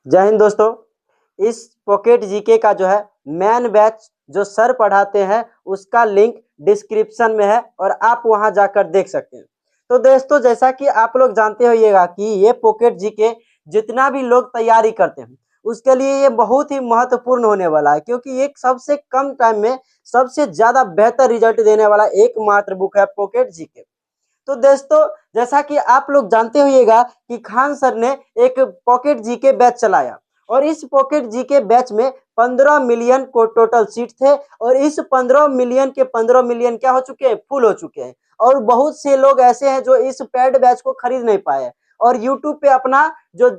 जय हिंद दोस्तों। इस पॉकेट जीके का जो है मैन बैच जो सर पढ़ाते हैं उसका लिंक डिस्क्रिप्शन में है और आप वहां जाकर देख सकते हैं। तो दोस्तों, जैसा कि आप लोग जानते होइएगा कि ये पॉकेट जीके जितना भी लोग तैयारी करते हैं उसके लिए ये बहुत ही महत्वपूर्ण होने वाला है, क्योंकि एक सबसे कम टाइम में सबसे ज्यादा बेहतर रिजल्ट देने वाला एकमात्र बुक है पॉकेट जीके। तो दोस्तों, जैसा कि आप लोग जानते होइएगा कि खान सर ने एक पॉकेट जीके बैच चलाया और इस पॉकेट जीके बैच में 15 मिलियन को टोटल सीट थे और इस 15 मिलियन के 15 मिलियन क्या हो चुके हैं, फुल हो चुके हैं। और बहुत से लोग ऐसे हैं जो इस पेड बैच को खरीद नहीं पाए और यूट्यूब पे अपना जो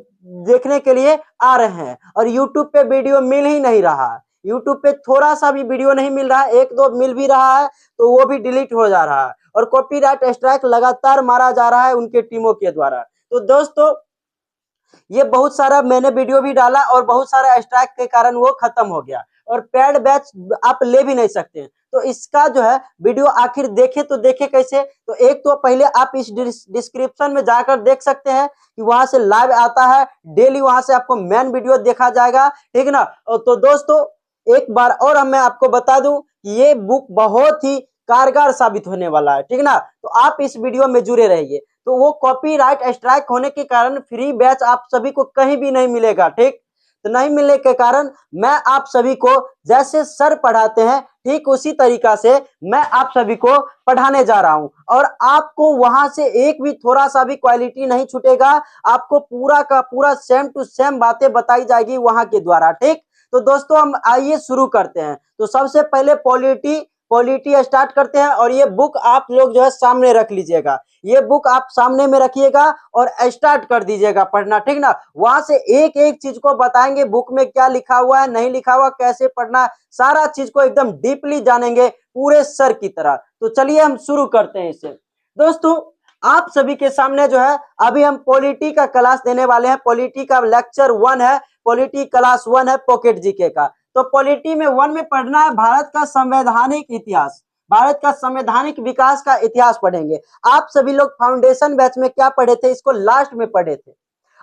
देखने के लिए आ रहे हैं और यूट्यूब पे वीडियो मिल ही नहीं रहा। यूट्यूब पे थोड़ा सा भी वीडियो नहीं मिल रहा है, एक दो मिल भी रहा है तो वो भी डिलीट हो जा रहा है और कॉपीराइट स्ट्राइक लगातार मारा जा रहा है उनके टीमों के द्वारा। तो दोस्तों, ये बहुत सारा मैंने वीडियो भी डाला और बहुत सारा स्ट्राइक के कारण वो खत्म हो गया और पेड बैच आप ले भी नहीं सकते हैं। तो इसका जो है वीडियो आखिर देखे तो देखे कैसे, तो एक तो पहले आप इस डिस्क्रिप्शन में जाकर देख सकते हैं कि वहां से लाइव आता है डेली, वहां से आपको मेन वीडियो देखा जाएगा, ठीक ना। तो दोस्तों, एक बार और मैं आपको बता दूं कि ये बुक बहुत ही कारगर साबित होने वाला है, ठीक ना। तो आप इस वीडियो में जुड़े रहिए। तो वो कॉपीराइट स्ट्राइक होने के कारण फ्री बैच आप सभी को कहीं भी नहीं मिलेगा, ठीक। तो नहीं मिलने के कारण मैं आप सभी को जैसे सर पढ़ाते हैं ठीक उसी तरीका से मैं आप सभी को पढ़ाने जा रहा हूं और आपको वहां से एक भी थोड़ा सा भी क्वालिटी नहीं छूटेगा। आपको पूरा का पूरा सेम टू सेम बातें बताई जाएगी वहां के द्वारा, ठीक। तो दोस्तों, हम आइए शुरू करते हैं। तो सबसे पहले पॉलिटी स्टार्ट करते हैं और ये बुक आप लोग जो है सामने रख लीजिएगा। ये बुक आप सामने में रखिएगा और स्टार्ट कर दीजिएगा पढ़ना, ठीक ना। वहां से एक एक चीज को बताएंगे, बुक में क्या लिखा हुआ है, नहीं लिखा हुआ, कैसे पढ़ना, सारा चीज को एकदम डीपली जानेंगे पूरे सर की तरह। तो चलिए हम शुरू करते हैं इसे। दोस्तों, आप सभी के सामने जो है अभी हम पॉलिटी का क्लास देने वाले हैं। पॉलिटी का लेक्चर 1 है, पॉलिटी क्लास 1 है पॉकेट जीके का। तो पॉलिटी में 1 में पढ़ना है भारत का संवैधानिक इतिहास, भारत का संवैधानिक विकास का इतिहास पढ़ेंगे। आप सभी लोग फाउंडेशन बैच में क्या पढ़े थे, इसको लास्ट में पढ़े थे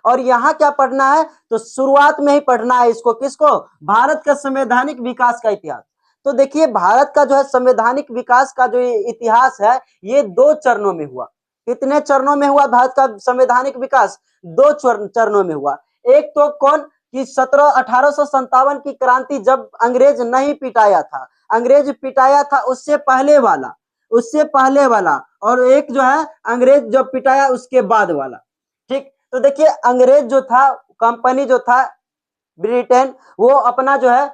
और यहाँ क्या पढ़ना है, तो शुरुआत में ही पढ़ना है इसको। किसको? भारत का संवैधानिक विकास का इतिहास। तो देखिए, भारत का जो है संवैधानिक विकास का जो इतिहास है ये 2 चरणों में हुआ। कितने चरणों में हुआ भारत का संवैधानिक विकास? 2 चरणों में हुआ। एक तो कौन कि 1857 की क्रांति, जब अंग्रेज नहीं पिटाया था, अंग्रेज पिटाया था उससे पहले वाला, उससे पहले वाला, और एक जो है अंग्रेज जब पिटाया उसके बाद वाला, ठीक। तो देखिए, अंग्रेज जो था, कंपनी जो था ब्रिटेन, वो अपना जो है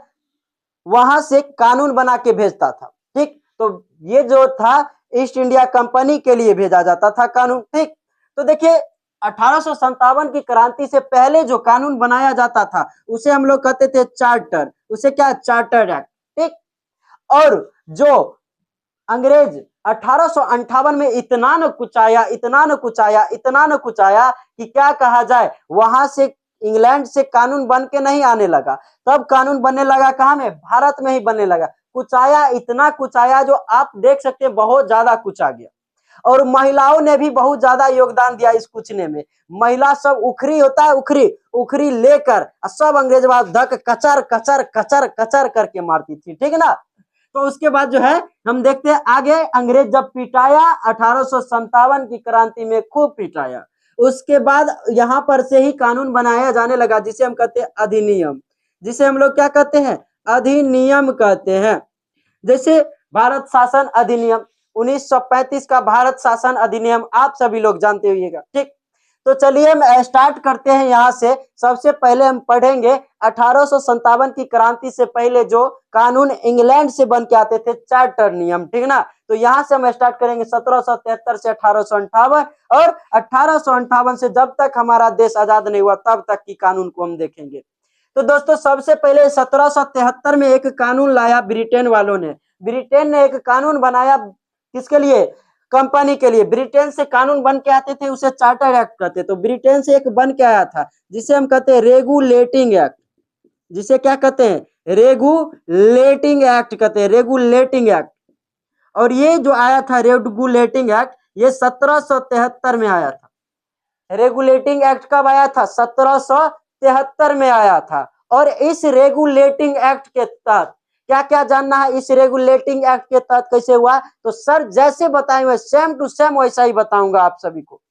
वहां से कानून बना के भेजता था, ठीक। तो ये जो था ईस्ट इंडिया कंपनी के लिए भेजा जाता था कानून, ठीक। तो देखिए, 1857 की क्रांति से पहले जो कानून बनाया जाता था उसे हम लोग कहते थे चार्टर, उसे क्या, चार्टर एक्ट, ठीक। और जो अंग्रेज 1858 में इतना न कुचाया, इतना न कुचाया, इतना न कुचाया कि क्या कहा जाए, वहां से इंग्लैंड से कानून बन के नहीं आने लगा, तब कानून बनने लगा कहां में, भारत में ही बनने लगा। कुचाया, इतना कुचाया जो आप देख सकते हैं बहुत ज्यादा कुचा गया। और महिलाओं ने भी बहुत ज्यादा योगदान दिया इस कुचने में। महिला सब उखरी होता है, उखरी उखरी लेकर सब अंग्रेजवाद धक कचर कचर कचर कचर करके मारती थी, ठीक है ना। तो उसके बाद जो है हम देखते हैं आगे, अंग्रेज जब पिटाया 1857 की क्रांति में खूब पिटाया, उसके बाद यहाँ पर से ही कानून बनाया जाने लगा जिसे हम कहते हैं अधिनियम, जिसे हम लोग क्या कहते हैं, अधिनियम कहते हैं। जैसे भारत शासन अधिनियम 1935 का भारत शासन अधिनियम आप सभी लोग जानते होइएगा, ठीक। तो चलिए हम स्टार्ट करते हैं यहाँ से। सबसे पहले हम पढ़ेंगे 1857 की क्रांति से पहले जो कानून इंग्लैंड से बन के आते थे, चार्टर नियम, ठीक ना। तो यहाँ से हम स्टार्ट करेंगे 1773 से 1858 और 1858 से जब तक हमारा देश आजाद नहीं हुआ तब तक की कानून को हम देखेंगे। तो दोस्तों, सबसे पहले 1773 में एक कानून लाया ब्रिटेन वालों ने। ब्रिटेन ने एक कानून बनाया, किसके लिए, कंपनी के लिए। ब्रिटेन से कानून बन के आते थे उसे चार्टर एक्ट कहते। तो ब्रिटेन से एक बन के आया था जिसे हम कहते हैं रेगुलेटिंग एक्ट, जिसे क्या कहते हैं, रेगुलेटिंग एक्ट कहते हैं, रेगुलेटिंग एक्ट। और ये जो आया था रेगुलेटिंग एक्ट, ये 1773 में आया था। रेगुलेटिंग एक्ट कब आया था, 1973 में आया था। और इस रेगुलेटिंग एक्ट के तहत क्या क्या जानना है, इस रेगुलेटिंग एक्ट के तहत कैसे हुआ, तो सर जैसे बताएंगे सेम टू सेम वैसा ही बताऊंगा आप सभी को।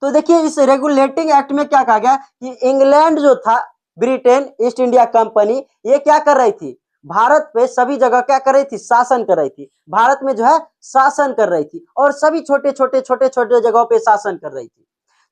तो देखिए इस रेगुलेटिंग एक्ट में क्या कहा गया कि इंग्लैंड जो था, ब्रिटेन ईस्ट इंडिया कंपनी, ये क्या कर रही थी, भारत पे सभी जगह क्या कर रही थी, शासन कर रही थी। भारत में जो है शासन कर रही थी और सभी छोटे छोटे जगहों पे शासन कर रही थी।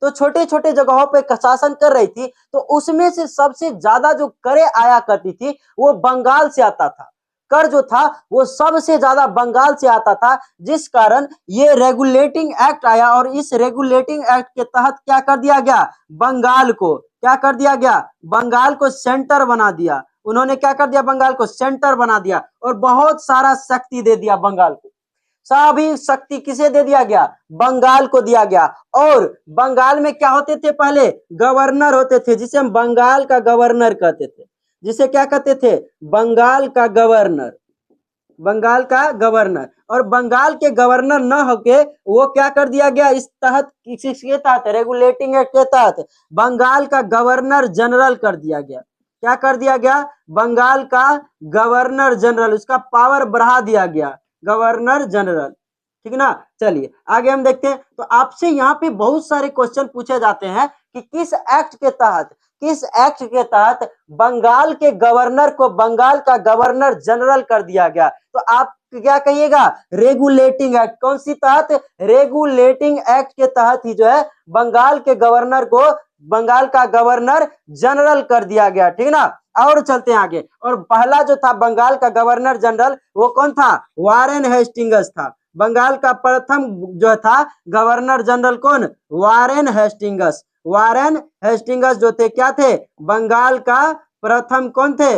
तो छोटे छोटे जगहों पे शासन कर रही थी, तो उसमें से सबसे ज्यादा जो करें आया करती थी वो बंगाल से आता था। कर जो था वो सबसे ज्यादा बंगाल से आता था, जिस कारण ये रेगुलेटिंग एक्ट आया। और इस रेगुलेटिंग एक्ट के तहत क्या कर दिया गया, बंगाल को क्या कर दिया गया, बंगाल को सेंटर बना दिया। उन्होंने क्या कर दिया, बंगाल को सेंटर बना दिया और बहुत सारा शक्ति दे दिया बंगाल को। सभी शक्ति किसे दे दिया गया, बंगाल को दिया गया। और बंगाल में क्या होते थे, पहले गवर्नर होते थे, जिसे हम बंगाल का गवर्नर कहते थे। जिसे क्या कहते थे, बंगाल का गवर्नर, बंगाल का गवर्नर। और बंगाल के गवर्नर न होके वो क्या कर दिया गया, इस तहत किसके तहत, रेगुलेटिंग एक्ट के तहत बंगाल का गवर्नर जनरल कर दिया गया। क्या कर दिया गया, बंगाल का गवर्नर जनरल, उसका पावर बढ़ा दिया गया, गवर्नर जनरल। ठीक ना, चलिए आगे हम देखते हैं। तो आपसे यहाँ पे बहुत सारे क्वेश्चन पूछे जाते हैं कि किस एक्ट के तहत बंगाल के गवर्नर को बंगाल का गवर्नर जनरल कर दिया गया। तो आप क्या कहिएगा, रेगुलेटिंग एक्ट। कौन सी तहत, रेगुलेटिंग एक्ट के तहत ही जो है बंगाल के गवर्नर को बंगाल का गवर्नर जनरल कर दिया गया। ठीक ना, और चलते हैं आगे। और पहला जो था बंगाल का गवर्नर जनरल वो कौन था, वारेन हेस्टिंग्स था। बंगाल का प्रथम जो था गवर्नर जनरल कौन, वारेन हेस्टिंग्स। वारेन हेस्टिंग्स जो थे क्या थे, बंगाल का प्रथम कौन थे,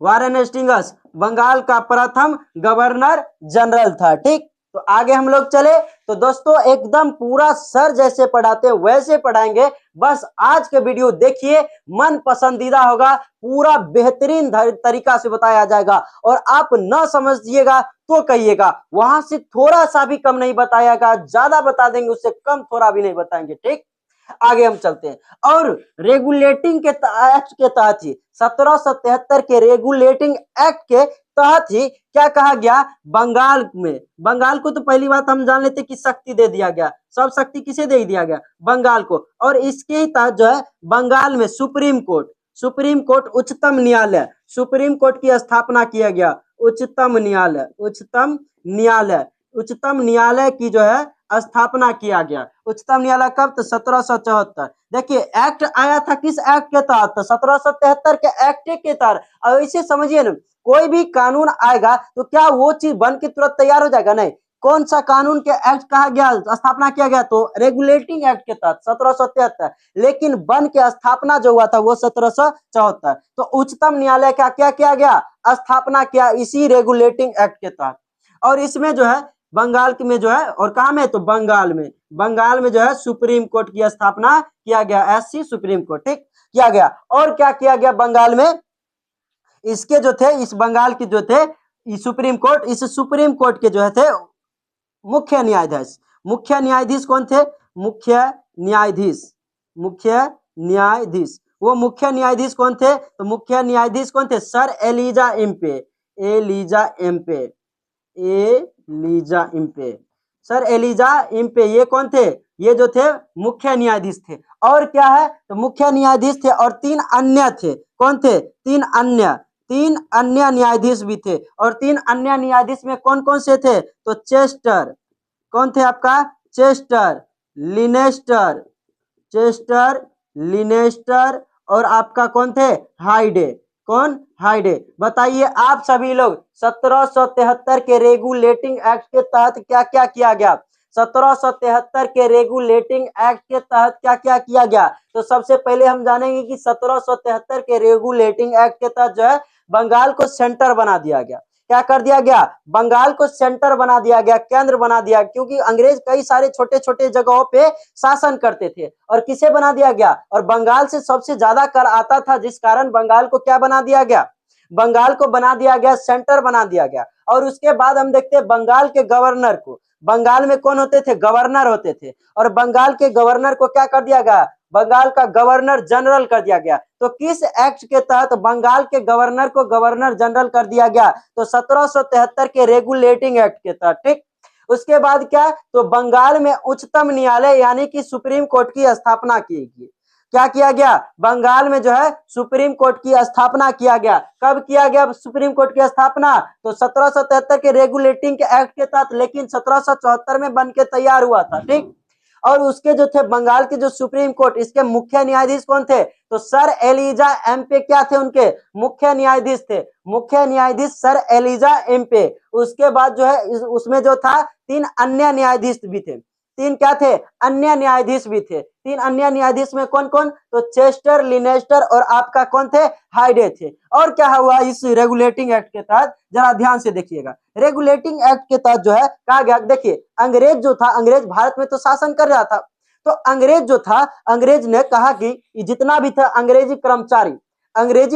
वारेन हेस्टिंग्स बंगाल का प्रथम गवर्नर जनरल था। ठीक, तो आगे हम लोग चले। तो दोस्तों एकदम पूरा सर जैसे पढ़ाते हैं वैसे पढ़ाएंगे। बस आज के वीडियो देखिए, मन पसंदीदा होगा, पूरा बेहतरीन तरीका से बताया जाएगा। और आप न समझिएगा तो कहिएगा, वहां से थोड़ा सा भी कम नहीं बताएगा, ज्यादा बता देंगे, उससे कम थोड़ा भी नहीं बताएंगे। ठीक, आगे हम चलते हैं। और रेगुलेटिंग के एक्ट के तहत ही 1773 के रेगुलेटिंग एक्ट के तहत ही क्या कहा गया, बंगाल में, बंगाल को तो पहली बात हम जान लेते कि शक्ति दे दिया गया। सब शक्ति किसे दे दिया गया, बंगाल को। और इसके ही तहत जो है बंगाल में सुप्रीम कोर्ट उच्चतम न्यायालय, सुप्रीम कोर्ट की स्थापना किया गया। उच्चतम न्यायालय की जो है स्थापना किया गया। उच्चतम न्यायालय कब, तो 1774। देखिए एक्ट आया था किस एक्ट के तहत, तो 1773 के एक्ट के तहत। और इसे समझिए ना, कोई भी कानून आएगा तो क्या वो चीज बन के तुरंत तैयार हो जाएगा, नहीं। कौन सा कानून के एक्ट कहा गया, स्थापना किया गया, तो रेगुलेटिंग एक्ट के तहत 1773। लेकिन बन के स्थापना जो हुआ था वो 1774। तो उच्चतम न्यायालय का क्या किया गया, स्थापना किया इसी रेगुलेटिंग एक्ट के तहत। और इसमें जो है बंगाल में जो है, और कहा में, तो बंगाल में जो है सुप्रीम कोर्ट की स्थापना किया गया, एससी सुप्रीम कोर्ट। ठीक, किया गया। और क्या किया गया बंगाल में, इसके जो थे, इस बंगाल के जो थे इस सुप्रीम कोर्ट के जो थे मुख्य न्यायाधीश कौन थे, मुख्य न्यायाधीश वो मुख्य न्यायाधीश कौन थे, तो मुख्य न्यायाधीश कौन थे, सर एलिजा इम्पे। ये कौन थे, ये जो थे मुख्य न्यायाधीश थे। और क्या है, तो मुख्य न्यायाधीश थे और तीन अन्य थे। कौन थे, तीन अन्य न्यायाधीश भी थे। और तीन अन्य न्यायाधीश में कौन कौन से थे, तो चेस्टर, कौन थे आपका, चेस्टर लिनेस्टर और आपका कौन थे, हाइडे। बताइए आप सभी लोग 1773 के रेगुलेटिंग एक्ट के तहत क्या क्या किया गया, 1773 के रेगुलेटिंग एक्ट के तहत क्या क्या किया गया। तो सबसे पहले हम जानेंगे कि 1773 के रेगुलेटिंग एक्ट के तहत जो है बंगाल को सेंटर बना दिया गया। क्या कर दिया गया, बंगाल को सेंटर बना दिया गया, केंद्र बना दिया, क्योंकि अंग्रेज कई सारे छोटे छोटे जगहों पे शासन करते थे। और किसे बना दिया गया, और बंगाल से सबसे ज्यादा कर आता था, जिस कारण बंगाल को क्या बना दिया गया, बंगाल को बना दिया गया, सेंटर बना दिया गया। और उसके बाद हम देखते हैं बंगाल के गवर्नर को, बंगाल में कौन होते थे, गवर्नर होते थे। और बंगाल के गवर्नर को क्या कर दिया गया, बंगाल का गवर्नर जनरल कर दिया गया। तो किस एक्ट के तहत बंगाल के गवर्नर को गवर्नर जनरल कर दिया गया? तो 1773 के रेगुलेटिंग एक्ट के तहत। ठीक, उसके बाद क्या, तो बंगाल में उच्चतम न्यायालय यानी कि सुप्रीम कोर्ट की स्थापना की गई। क्या किया गया? बंगाल में जो है सुप्रीम कोर्ट की स्थापना किया गया। कब किया गया सुप्रीम कोर्ट की स्थापना? तो 1773 के रेगुलेटिंग के एक्ट के तहत, लेकिन 1774 में बन के तैयार हुआ था। ठीक, और उसके जो थे बंगाल के जो सुप्रीम कोर्ट, इसके मुख्य न्यायाधीश कौन थे? तो सर एलिजा एम्पे क्या थे? उनके मुख्य न्यायाधीश थे, मुख्य न्यायाधीश सर एलिजा एम्पे। उसके बाद जो है उसमें जो था 3 अन्य न्यायाधीश भी थे। 3 क्या थे? अन्य न्यायाधीश भी थे। 3 अन्य न्यायाधीश में कौन कौन? तो चेस्टर, लिनेस्टर और आपका कौन थे? हाइडे थे। और क्या हुआ इस रेगुलेटिंग एक्ट के तहत? जरा ध्यान से देखिएगा। रेगुलेटिंग एक्ट के तहत जो है कहा गया, देखिए अंग्रेज जो था, अंग्रेज भारत में तो शासन कर रहा था, तो अंग्रेज जो था, अंग्रेज ने कहा कि जितना भी था अंग्रेजी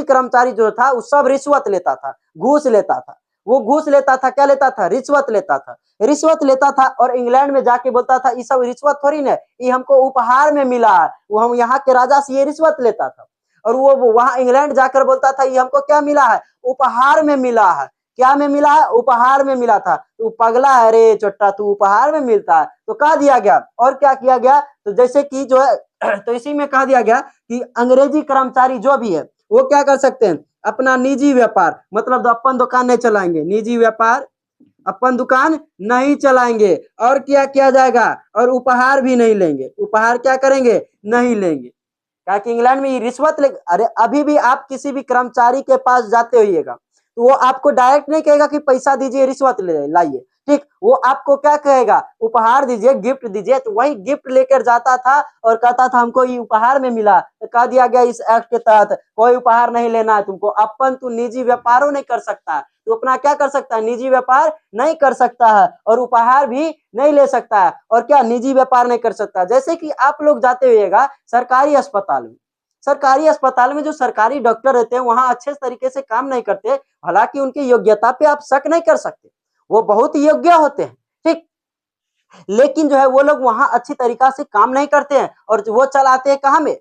कर्मचारी जो था वो सब रिश्वत लेता था, घूस लेता था। वो घूस लेता था, क्या लेता था? रिश्वत लेता था। रिश्वत लेता था और इंग्लैंड में जाके बोलता था ये सब रिश्वत थोड़ी ना, ये हमको उपहार में मिला है। वो हम यहाँ के राजा से ये रिश्वत लेता था और वो वहां इंग्लैंड जाकर बोलता था ये हमको क्या मिला है? उपहार में मिला है। क्या में मिला है? उपहार में मिला था। तू पगला है रे चोट्टा, तू उपहार में मिलता है, तो कह दिया गया। और क्या किया गया? तो जैसे कि जो है तो इसी में कह दिया गया कि अंग्रेजी कर्मचारी जो भी है वो क्या कर सकते हैं? अपना निजी व्यापार, मतलब अपन दुकान नहीं चलाएंगे, निजी व्यापार, अपन दुकान नहीं चलाएंगे। और क्या किया जाएगा? और उपहार भी नहीं लेंगे। उपहार क्या करेंगे? नहीं लेंगे। क्या कि इंग्लैंड में ये रिश्वत ले, अरे अभी भी आप किसी भी कर्मचारी के पास जाते होइएगा तो वो आपको डायरेक्ट नहीं कहेगा कि पैसा दीजिए रिश्वत ले लाइए। ठीक, वो आपको क्या कहेगा? उपहार दीजिए, गिफ्ट दीजिए। तो वही गिफ्ट लेकर जाता था और कहता था हमको ये उपहार में मिला। तो कह दिया गया इस एक्ट के तहत कोई उपहार नहीं लेना है तुमको। अपन तू निजी व्यापारों नहीं कर सकता, तो अपना क्या कर सकता है? निजी व्यापार नहीं कर सकता है और उपहार भी नहीं ले सकता है। और क्या निजी व्यापार नहीं कर सकता? जैसे कि आप लोग जाते हुएगा सरकारी अस्पताल में, सरकारी अस्पताल में जो सरकारी डॉक्टर रहते हैं वहां अच्छे तरीके से काम नहीं करते, हालांकि उनकी योग्यता पे आप शक नहीं कर सकते, वो बहुत योग्य होते हैं। ठीक, लेकिन जो है वो लोग वहां अच्छी तरीका से काम नहीं करते हैं और वो चलाते हैं कहाँ में?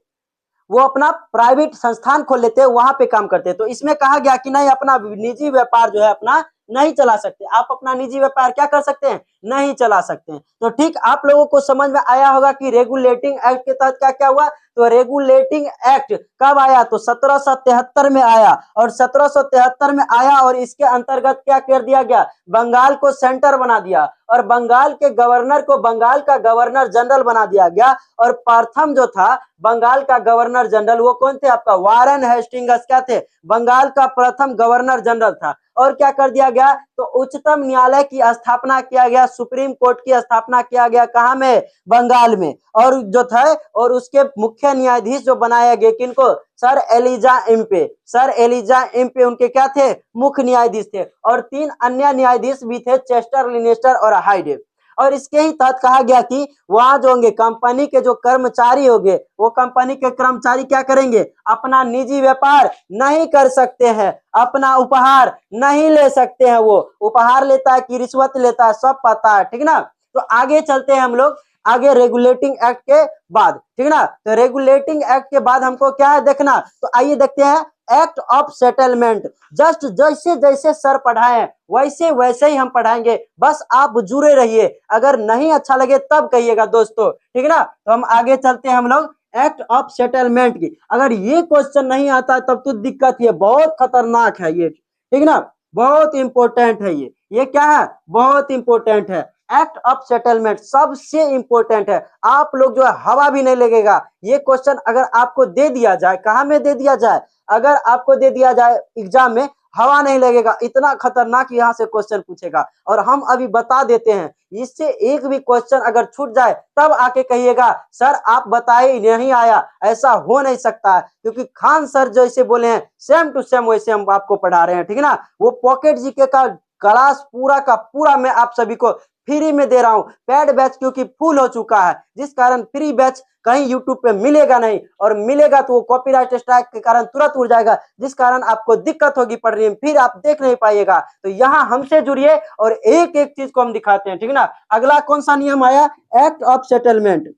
वो अपना प्राइवेट संस्थान खोल लेते हैं, वहां पे काम करते हैं। तो इसमें कहा गया कि नहीं, अपना निजी व्यापार जो है अपना नहीं चला सकते। आप अपना निजी व्यापार क्या कर सकते हैं? नहीं चला सकते हैं। तो ठीक, आप लोगों को समझ में आया होगा कि रेगुलेटिंग एक्ट के तहत क्या क्या हुआ। तो रेगुलेटिंग एक्ट कब आया? तो 1773 में आया। और 1773 में आया और इसके अंतर्गत क्या कर दिया गया? बंगाल को सेंटर बना दिया और बंगाल के गवर्नर को बंगाल का गवर्नर जनरल बना दिया गया। और प्रथम जो था बंगाल का गवर्नर जनरल वो कौन थे? आपका वारेन हेस्टिंग्स क्या थे? बंगाल का प्रथम गवर्नर जनरल था। और क्या कर दिया गया? तो उच्चतम न्यायालय की स्थापना किया गया, सुप्रीम कोर्ट की स्थापना किया गया। कहां में? बंगाल में। और जो था और उसके मुख्य न्यायाधीश जो बनाए गए किनको? Sir Elijah Impey. Sir Elijah Impey उनके क्या थे? मुख्य न्यायाधीश थे। और 3 अन्य न्यायाधीश भी थे, चेस्टर, लिनेस्टर और हाइडे। और इसके ही तहत कहा गया कि वहां जो होंगे कंपनी के जो कर्मचारी होंगे वो कंपनी के कर्मचारी क्या करेंगे? अपना निजी व्यापार नहीं कर सकते हैं, अपना उपहार नहीं ले सकते हैं। वो उपहार लेता है कि रिश्वत लेता है सब पता है। ठीक ना? तो आगे चलते हैं हम लोग आगे रेगुलेटिंग एक्ट के बाद। ठीक ना? तो रेगुलेटिंग एक्ट के बाद हमको क्या है देखना, तो आइए देखते हैं एक्ट ऑफ सेटलमेंट। जस्ट जैसे जैसे सर पढ़ाए वैसे वैसे ही हम पढ़ाएंगे, बस आप जुड़े रहिए। अगर नहीं अच्छा लगे तब कहिएगा दोस्तों। ठीक है ना? तो हम आगे चलते हैं हम लोग एक्ट ऑफ सेटलमेंट की। अगर ये क्वेश्चन नहीं आता तब तो दिक्कत है, बहुत खतरनाक है ये। ठीक ना? बहुत इंपॉर्टेंट है ये क्या है? बहुत इंपॉर्टेंट है। एक्ट ऑफ सेटलमेंट सबसे इंपॉर्टेंट है। आप लोग जो है हवा भी नहीं लगेगा। ये क्वेश्चन अगर आपको दे दिया जाए, कहां में दे दिया जाए? अगर आपको दे दिया जाए एग्जाम में, हवा नहीं लगेगा, इतना खतरनाक यहाँ से क्वेश्चन पूछेगा। और हम अभी बता देते हैं, इससे एक भी क्वेश्चन अगर छूट जाए तब आके कहिएगा सर आप बताए नहीं आया। ऐसा हो नहीं सकता है, क्योंकि खान सर जैसे बोले हैं सेम टू सेम वैसे हम आपको पढ़ा रहे हैं। ठीक है ना? वो पॉकेट जीके का क्लास पूरा का पूरा मैं आप सभी को फ्री में दे रहा हूं। पेड बैच क्योंकि फुल हो चुका है, जिस कारण फ्री बैच कहीं यूट्यूब पे मिलेगा नहीं, और मिलेगा तो वो कॉपीराइट स्ट्राइक के कारण तुरंत उड़ जाएगा, जिस कारण आपको दिक्कत होगी पढ़ने में, फिर आप देख नहीं पाइएगा। तो यहाँ हमसे जुड़िए और एक एक चीज को हम दिखाते हैं। ठीक है ना? अगला कौन सा नियम आया? Act of settlement.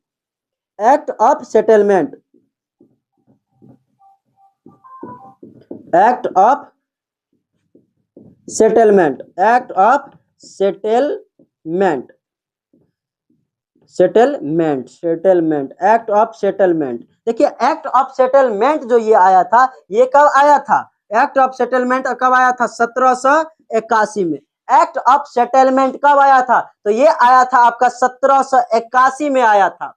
Act of settlement act of settlement, act of settlement, settlement, settlement, act of settlement. देखिए एक्ट ऑफ सेटलमेंट जो ये आया था, ये कब आया था? एक्ट ऑफ सेटलमेंट कब आया था? 1781 में। एक्ट ऑफ सेटलमेंट कब आया था? तो ये आया था आपका 1781 में आया था।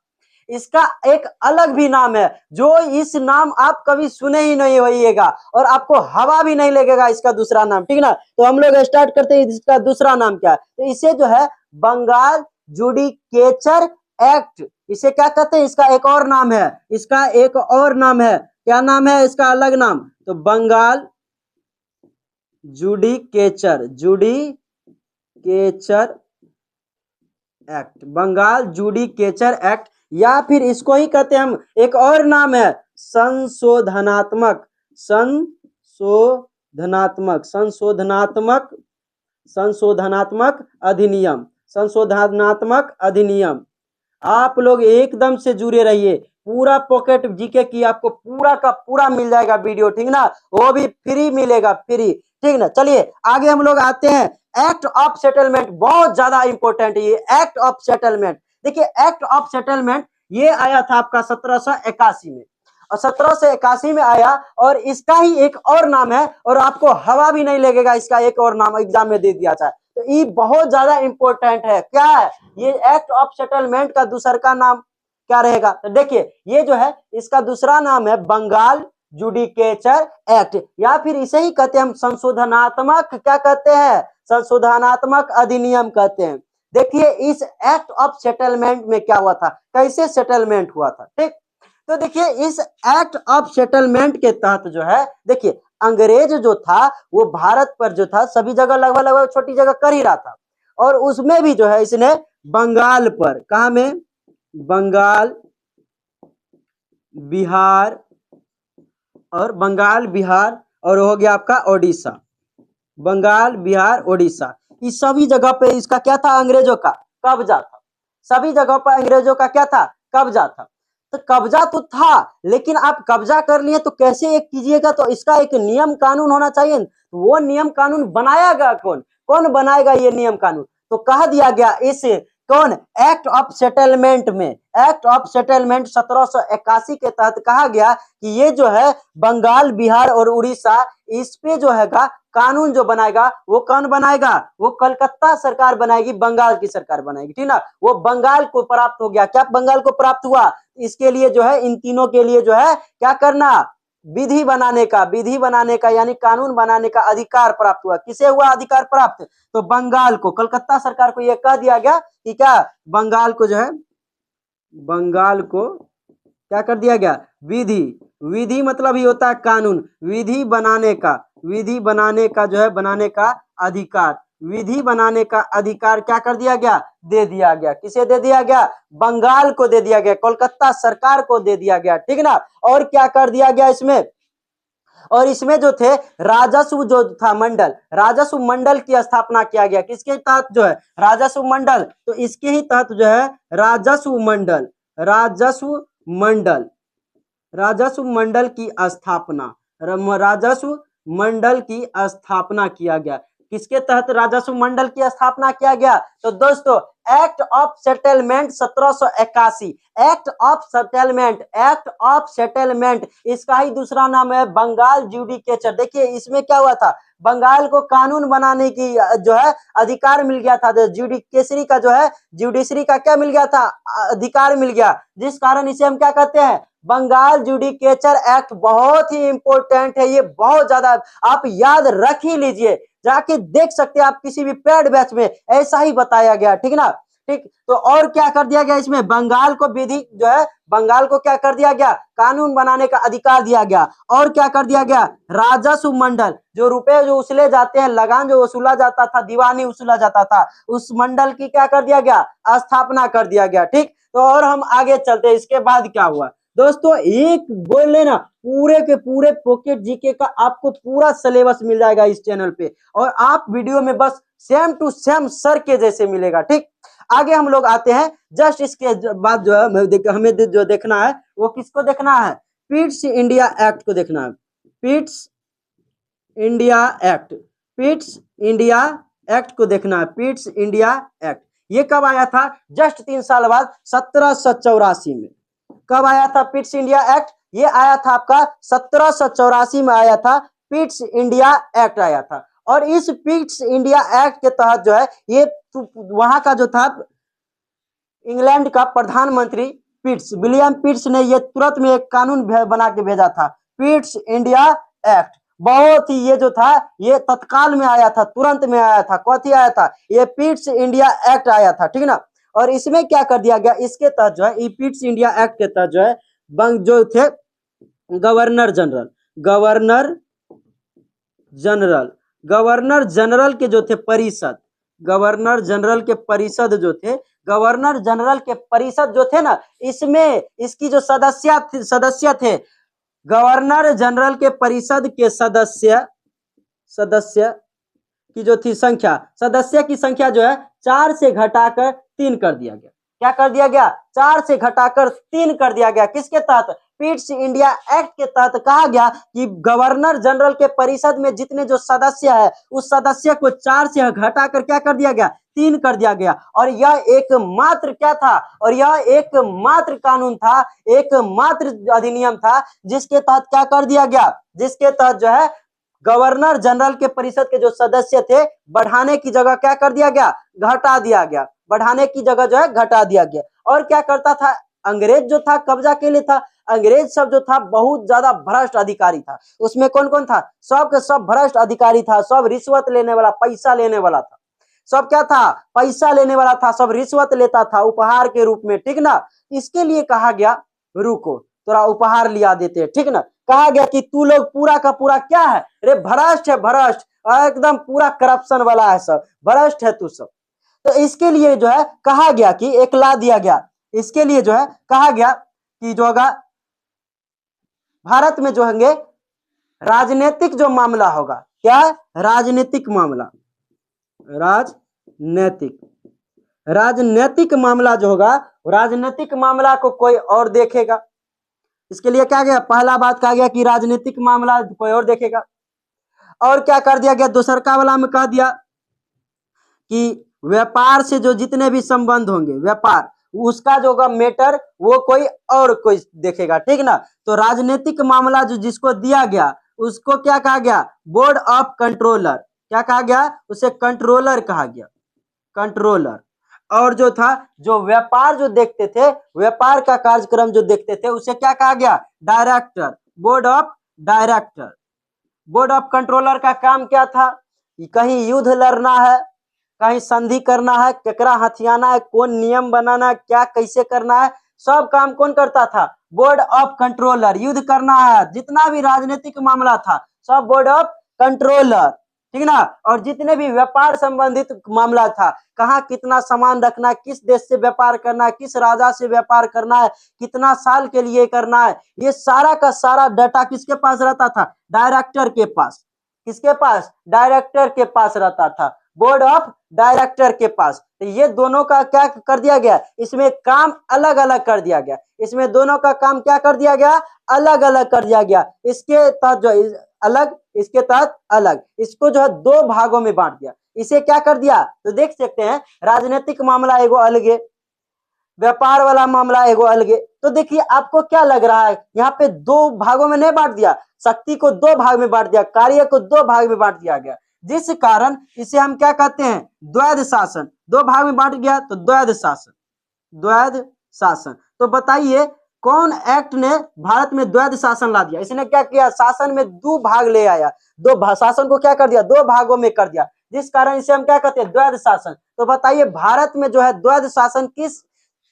इसका एक अलग भी नाम है, जो इस नाम आप कभी सुने ही नहीं होइएगा और आपको हवा भी नहीं लगेगा इसका दूसरा नाम, ठीक ना। तो हम लोग स्टार्ट करते हैं, इसका दूसरा नाम क्या है? तो इसे जो है बंगाल जुडिकेचर एक्ट, इसे क्या कहते हैं? इसका एक और नाम है, इसका एक और नाम है। क्या नाम है इसका अलग नाम? तो Bengal judicature, judicature act, Bengal judicature act, या फिर इसको ही कहते हैं हम, एक और नाम है संशोधनात्मक, संशोधनात्मक, संशोधनात्मक, संशोधनात्मक अधिनियम, संशोधनात्मक अधिनियम। आप लोग एकदम से जुड़े रहिए, पूरा पॉकेट जीके की आपको पूरा का पूरा मिल जाएगा वीडियो, ठीक ना, वो भी फ्री मिलेगा, फ्री, ठीक ना। चलिए आगे हम लोग आते हैं। एक्ट ऑफ सेटलमेंट बहुत ज्यादा इंपॉर्टेंट है ये एक्ट ऑफ सेटलमेंट। देखिए एक्ट ऑफ सेटलमेंट ये आया था आपका 1781 में, और 1781 में आया, और इसका ही एक और नाम है, और आपको हवा भी नहीं लगेगा इसका एक और नाम एग्जाम में दे दिया जाए, तो ये बहुत ज्यादा इंपॉर्टेंट है। क्या है ये एक्ट ऑफ सेटलमेंट का दूसरा का नाम क्या रहेगा? तो देखिए ये जो है इसका दूसरा नाम है बंगाल जुडिकेचर एक्ट, या फिर इसे ही कहते हैं हम संशोधनात्मक, क्या कहते हैं? संशोधनात्मक अधिनियम कहते हैं। देखिए इस एक्ट ऑफ सेटलमेंट में क्या हुआ था, कैसे सेटलमेंट हुआ था, ठीक। तो देखिए इस एक्ट ऑफ सेटलमेंट के तहत जो है, देखिए अंग्रेज जो था वो भारत पर जो था सभी जगह लगभग लगभग छोटी जगह कर ही रहा था, और उसमें भी जो है इसने बंगाल पर, कहा में? बंगाल, बिहार, और बंगाल, बिहार, और हो गया आपका ओडिशा, बंगाल, बिहार, ओडिशा, इस सभी जगह पे इसका क्या था? अंग्रेजों का कब्जा था। सभी जगहों पर अंग्रेजों का क्या था? कब्जा था। तो कब्जा तो था, लेकिन आप कब्जा कर लिए तो कैसे एक कीजिएगा? तो इसका एक नियम कानून होना चाहिए। वो नियम कानून बनाएगा कौन? कौन बनाएगा ये नियम कानून? तो कह दिया गया इस कौन? एक्ट ऑफ सेटलमेंट में, एक्ट ऑफ सेटलमेंट 1781 के तहत कहा गया कि ये जो है बंगाल, बिहार और उड़ीसा, इस पे जो है कानून जो बनाएगा वो कौन बनाएगा? वो कलकत्ता सरकार बनाएगी, बंगाल की सरकार बनाएगी, ठीक ना। वो बंगाल को प्राप्त हो गया। क्या बंगाल को प्राप्त हुआ? इसके लिए जो है इन तीनों के लिए जो है क्या करना? विधि बनाने का, विधि बनाने का यानी कानून बनाने का अधिकार प्राप्त हुआ। किसे हुआ अधिकार प्राप्त? तो बंगाल को, कलकत्ता सरकार को यह कह दिया गया कि क्या बंगाल को जो है, बंगाल को क्या कर दिया गया? विधि, विधि मतलब ही होता है कानून, विधि बनाने का, विधि बनाने का जो है बनाने का अधिकार, विधि बनाने का अधिकार क्या कर दिया गया? दे दिया गया। किसे दे दिया गया? बंगाल को दे दिया गया, कोलकाता सरकार को दे दिया गया, ठीक ना। और क्या कर दिया गया इसमें? और इसमें जो थे राजस्व जो था मंडल, राजस्व मंडल की स्थापना किया गया। किसके तहत जो है? राजस्व मंडल। तो इसके ही तहत जो है राजस्व मंडल, राजस्व मंडल, राजस्व मंडल की स्थापना, राजस्व मंडल की स्थापना किया गया। किसके तहत राजस्व मंडल की स्थापना किया गया? तो दोस्तों act of settlement 1781, act of settlement, act of settlement, इसका ही दूसरा नाम है बंगाल जुडिकेचर। देखिए इसमें क्या हुआ था? बंगाल को कानून बनाने की जो है अधिकार मिल गया था, जुडिकेशरी का जो है, जुडिशरी का क्या मिल गया था? अधिकार मिल गया, जिस कारण इसे हम क्या कहते हैं? Bengal judicature act. बहुत ही इंपॉर्टेंट है ये, बहुत ज्यादा, आप याद रख ही लीजिए, जाके देख सकते हैं आप किसी भी पेड बैच में ऐसा ही बताया गया, ठीक ना, ठीक। तो और क्या कर दिया गया इसमें? बंगाल को विधि जो है, बंगाल को क्या कर दिया गया? कानून बनाने का अधिकार दिया गया। और क्या कर दिया गया? राजस्व मंडल, जो रुपए जो उछले जाते हैं, लगान जो वसूला जाता था, दीवानी वसूला जाता था, उस मंडल की क्या कर दिया गया? स्थापना कर दिया गया, ठीक। तो और हम आगे चलते हैं, इसके बाद क्या हुआ दोस्तों? एक बोल लेना, पूरे के पूरे पॉकेट जीके का आपको पूरा सिलेबस मिल जाएगा इस चैनल पे, और आप वीडियो में बस सेम टू सेम सर के जैसे मिलेगा, ठीक। आगे हम लोग आते हैं, जस्ट इसके बाद जो है हमें जो देखना है वो किसको देखना है? पिट्स इंडिया एक्ट को देखना है, Pitt's India act, Pitt's India act को देखना है, पिट्स इंडिया एक्ट ये कब आया था? जस्ट 3 साल बाद 1784 में। कब आया था पिट्स इंडिया एक्ट? ये आया था आपका 1784 में आया था, पिट्स इंडिया एक्ट आया था। और इस पिट्स इंडिया एक्ट के तहत जो है ये वहां का जो था इंग्लैंड का प्रधानमंत्री पिट्स, विलियम पिट्स ने ये तुरंत में एक कानून बना के भेजा था, पिट्स इंडिया एक्ट। बहुत ही ये जो था ये तत्काल में आया था, तुरंत में आया था। कौन आया था? ये पिट्स इंडिया एक्ट आया था, ठीक ना। और इसमें क्या कर दिया गया, इसके तहत जो है पिट्स इंडिया एक्ट के तहत जो है जो थे governor general, governor general, governor general के जो थे परिषद, गवर्नर जनरल के परिषद जो थे, गवर्नर जनरल के परिषद जो थे ना, इसमें इसकी जो सदस्य थे, गवर्नर जनरल के परिषद के सदस्य की जो थी संख्या, सदस्य की संख्या जो है 4 से घटाकर 3 कर दिया गया। क्या कर दिया गया? 4 से घटाकर 3 कर दिया गया। किसके तहत? पिट्स इंडिया एक्ट के तहत कहा गया कि गवर्नर जनरल के परिषद में जितने जो सदस्य है उस सदस्य को 4 से घटाकर क्या कर दिया गया? 3 कर दिया गया। और यह एकमात्र क्या था? और यह एकमात्र कानून था, एकमात्र अधिनियम था जिसके तहत क्या कर दिया गया? जिसके तहत जो है गवर्नर जनरल के परिषद के जो सदस्य थे बढ़ाने की जगह क्या कर दिया गया? घटा दिया गया। बढ़ाने की जगह जो है घटा दिया गया। और क्या करता था? अंग्रेज जो था कब्जा के लिए था। अंग्रेज सब जो था बहुत ज्यादा भ्रष्ट अधिकारी था। उसमें कौन कौन था? सब के सब भ्रष्ट अधिकारी था, सब रिश्वत लेने वाला, पैसा लेने वाला था। सब क्या था? पैसा लेने वाला था, सब रिश्वत लेता था उपहार के रूप में, ठीक ना। इसके लिए कहा गया रुको थोड़ा उपहार लिया देते, ठीक ना। कहा गया कि तू लोग पूरा का पूरा क्या है? अरे भ्रष्ट है, भ्रष्ट एकदम पूरा करप्शन वाला है, सब भ्रष्ट है तू सब। तो इसके लिए जो है कहा गया कि एक ला दिया गया। इसके लिए जो है कहा गया कि जो होगा भारत में जो होंगे राजनीतिक जो मामला होगा, क्या? राजनीतिक मामला, राजनीतिक मामला जो होगा, राजनीतिक मामला को कोई और देखेगा। इसके लिए क्या गया? पहला बात कहा गया कि राजनीतिक मामला कोई और देखेगा। और क्या कर दिया गया? दूसरका वाला में कह दिया कि व्यापार से जो जितने भी संबंध होंगे, व्यापार उसका जो होगा मैटर वो कोई और कोई देखेगा, ठीक ना। तो राजनीतिक मामला जो जिसको दिया गया उसको क्या कहा गया? Board of controller. क्या कहा गया? उसे कंट्रोलर कहा गया, कंट्रोलर। और जो था जो व्यापार जो देखते थे, व्यापार का कार्यक्रम जो देखते थे उसे क्या कहा गया? Director, board of director. Board of controller का काम क्या था? कहीं युद्ध लड़ना है, कहीं संधि करना है, केकरा हथियाना है, कौन नियम बनाना है, क्या कैसे करना है, सब काम कौन करता था? Board of controller. युद्ध करना है, जितना भी राजनीतिक मामला था सब बोर्ड ऑफ कंट्रोलर, ठीक ना। और जितने भी व्यापार संबंधित मामला था, कहाँ कितना सामान रखना है, किस देश से व्यापार करना है, किस राजा से व्यापार करना है, कितना साल के लिए करना है, ये सारा का सारा डाटा किसके पास रहता था? डायरेक्टर के पास। किसके पास? डायरेक्टर के पास रहता था, बोर्ड ऑफ डायरेक्टर के पास। तो ये दोनों का क्या कर दिया गया? इसमें काम अलग अलग कर दिया गया। इसमें दोनों का काम क्या कर दिया गया? अलग अलग कर दिया गया। इसके तहत जो अलग, इसके तहत अलग, इसको जो है 2 भागों में बांट दिया। इसे क्या कर दिया? तो देख सकते हैं राजनीतिक मामला एगो अलग है, व्यापार वाला मामला एगो अलग है। तो देखिए आपको क्या लग रहा है? यहाँ पे 2 भागों में नहीं बांट दिया, शक्ति को 2 भाग में बांट दिया, कार्य को 2 भाग में बांट दिया गया, जिस कारण इसे हम क्या कहते हैं? द्वैध शासन। 2 भाग में बांट गया तो द्वैध शासन, द्वैध शासन। तो बताइए कौन एक्ट ने भारत में द्वैध शासन ला दिया? इसने क्या किया? शासन में 2 भाग ले आया, 2 शासन को क्या कर दिया? 2 भागों में कर दिया, जिस कारण इसे हम क्या कहते हैं? द्वैध शासन। तो बताइए भारत में जो है द्वैध शासन किस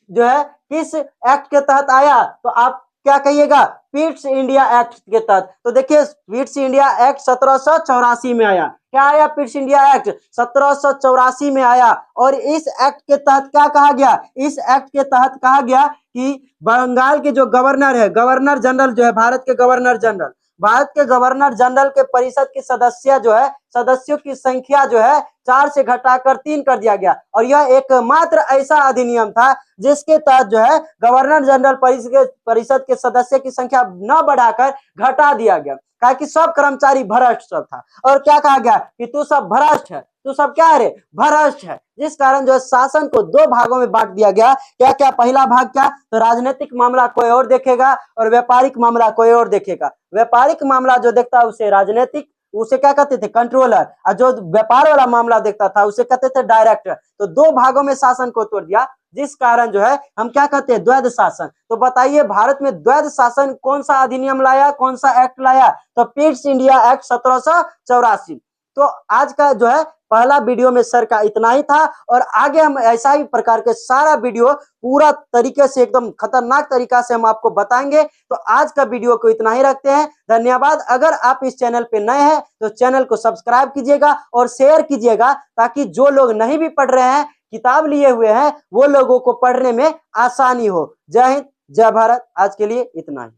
जो है किस एक्ट के तहत आया? तो आप क्या कहिएगा? पिट्स इंडिया एक्ट के तहत। तो देखिए पिट्स इंडिया एक्ट 1784 में आया। क्या आया? पिट्स इंडिया एक्ट 1784 में आया। और इस एक्ट के तहत क्या कहा गया? इस एक्ट के तहत कहा गया कि बंगाल के जो गवर्नर है, गवर्नर जनरल जो है, भारत के गवर्नर जनरल, भारत के गवर्नर जनरल के परिषद के सदस्य जो है सदस्यों की संख्या जो है 4 से घटाकर 3 कर दिया गया। और यह एकमात्र ऐसा अधिनियम था जिसके तहत जो है गवर्नर जनरल परिषद के सदस्य की संख्या न बढ़ाकर घटा दिया गया, कहा कि सब कर्मचारी भ्रष्ट सब था। और क्या कहा गया कि तू सब भ्रष्ट है, तू सब क्या है रे, भ्रष्ट है। जिस कारण जो है शासन को 2 भागों में बांट दिया गया। क्या क्या, पहला भाग क्या, तो राजनीतिक मामला कोई और देखेगा और व्यापारिक मामला कोई और देखेगा। व्यापारिक मामला जो देखता है उसे राजनीतिक, उसे क्या कहते थे, कंट्रोलर, और जो व्यापार वाला मामला देखता था उसे कहते थे डायरेक्टर। तो 2 भागों में शासन को तोड़ दिया, जिस कारण जो है हम क्या कहते हैं, द्वैध शासन। तो बताइए भारत में द्वैध शासन कौन सा अधिनियम लाया, कौन सा एक्ट लाया, तो पिट्स इंडिया एक्ट 1784। तो आज का जो है पहला वीडियो में सर का इतना ही था, और आगे हम ऐसा ही प्रकार के सारा वीडियो पूरा तरीके से एकदम खतरनाक तरीका से हम आपको बताएंगे। तो आज का वीडियो को इतना ही रखते हैं, धन्यवाद। अगर आप इस चैनल पे नए हैं तो चैनल को सब्सक्राइब कीजिएगा और शेयर कीजिएगा, ताकि जो लोग नहीं भी पढ़ रहे हैं, किताब लिए हुए हैं, वो लोगों को पढ़ने में आसानी हो। जय हिंद, जय भारत। आज के लिए इतना ही।